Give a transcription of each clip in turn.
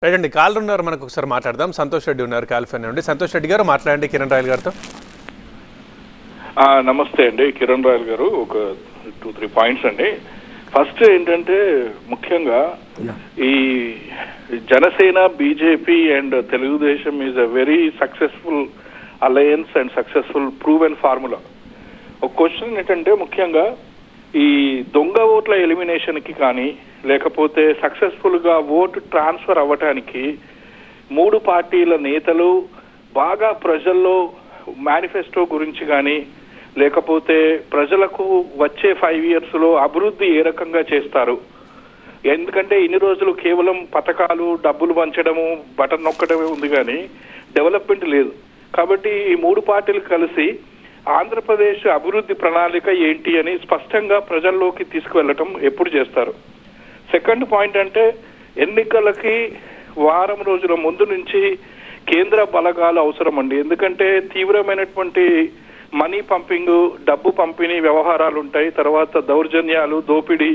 Right అండి. Call ఉన్నారు, మనకు ఒకసారి మాట్లాడదాం. సంతోష్ రెడ్డి ఉన్నారు కాలిఫోర్నియా నుండి. సంతోష్ రెడ్డి గారు మాట్లాడండి కిరణ్ రాయల్ గారితో. నమస్తే అండి కిరణ్ రాయల్ గారు. ఒక 2-3 పాయింట్స్ అండి. ఫస్ట్ ఏంటంటే ముఖ్యంగా ఈ Janasena, BJP and Telugu Desam is a very successful alliance and successful proven formula. ఒక క్వశ్చన్ ఏంటంటే ముఖ్యంగా ఈ దొంగ ఓట్ల ఎలిమినేషన్ కి కానీ లేకపోతే సక్సెస్ఫుల్ గా ఓటు ట్రాన్స్ఫర్ అవ్వటానికి మూడు పార్టీల నేతలు బాగా ప్రజల్లో మేనిఫెస్టో గురించి కానీ లేకపోతే ప్రజలకు వచ్చే 5 years లో అభివృద్ధి ఏ రకంగా చేస్తారు, ఎందుకంటే ఇన్ని రోజులు కేవలం పథకాలు, డబ్బులు పంచడము, బటన్ నొక్కడమే ఉంది కానీ డెవలప్మెంట్ లేదు. కాబట్టి ఈ మూడు పార్టీలు కలిసి ఆంధ్రప్రదేశ్ అభివృద్ధి ప్రణాళిక ఏంటి అని స్పష్టంగా ప్రజల్లోకి తీసుకువెళ్ళటం ఎప్పుడు చేస్తారు? సెకండ్ పాయింట్ అంటే ఎన్నికలకి వారం రోజుల ముందు నుంచి కేంద్ర బలగాలు అవసరం అండి. ఎందుకంటే తీవ్రమైనటువంటి మనీ పంపింగ్, డబ్బు పంపిణీ వ్యవహారాలు ఉంటాయి. తర్వాత దౌర్జన్యాలు, దోపిడీ,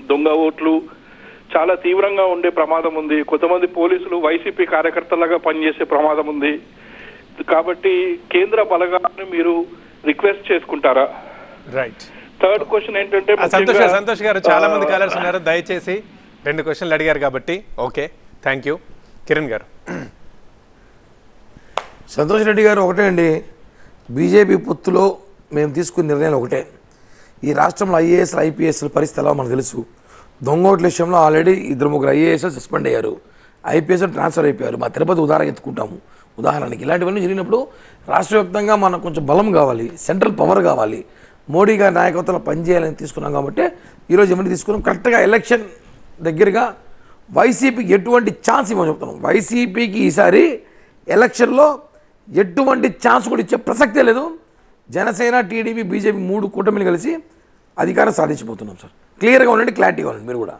దొంగ ఓట్లు చాలా తీవ్రంగా ఉండే ప్రమాదం ఉంది. కొంతమంది పోలీసులు వైసీపీ కార్యకర్తలుగా పనిచేసే ప్రమాదం ఉంది. కాబట్టి కేంద్ర బలగాలను మీరు రిక్వెస్ట్ చేసుకుంటారా? రైట్. థర్డ్ క్వశ్చన్ ఏంటంటే సంతోష్ గారు, చాలా మంది కాలర్స్ ఉన్నారు, దయచేసి 2 క్వశ్చన్లు అడిగారు కాబట్టి ఓకే, థ్యాంక్ యూ. కిరణ్ గారు. సంతోష్ రెడ్డి గారు, ఒకటే అండి, బీజేపీ పొత్తులో మేము తీసుకున్న నిర్ణయాలు ఒకటే. ఈ రాష్ట్రంలో ఐఏఎస్లు, ఐపీఎస్ల పరిస్థితి ఎలా మనకు తెలుసు. దొంగ ఓట్ల విషయంలో ఆల్రెడీ 2-3 ఐఏఎస్లు సస్పెండ్ అయ్యారు, ఐపీఎస్లు ట్రాన్స్ఫర్ అయిపోయారు. మా తిరుపతి ఉదాహరణ ఎత్తుకుంటాము. ఉదాహరణకి ఇలాంటివన్నీ జరిగినప్పుడు రాష్ట్ర వ్యాప్తంగా మనకు కొంచెం బలం కావాలి, సెంట్రల్ పవర్ కావాలి, మోడీ గారి నాయకత్వంలో పనిచేయాలని తీసుకున్నాం. కాబట్టి ఈరోజు ఏమైనా తీసుకున్నాం, కరెక్ట్గా ఎలక్షన్ దగ్గరగా వైసీపీకి ఎటువంటి ఛాన్స్ ఇవ్వని చెప్తున్నాం. వైసీపీకి ఈసారి ఎలక్షన్లో ఎటువంటి ఛాన్స్ కూడా ఇచ్చే ప్రసక్తే లేదు. జనసేన, టీడీపీ, బీజేపీ 3 కూటమిలు కలిసి అధికారం సాధించబోతున్నాం సార్. క్లియర్గా ఉండండి, క్లారిటీగా ఉండండి మీరు కూడా.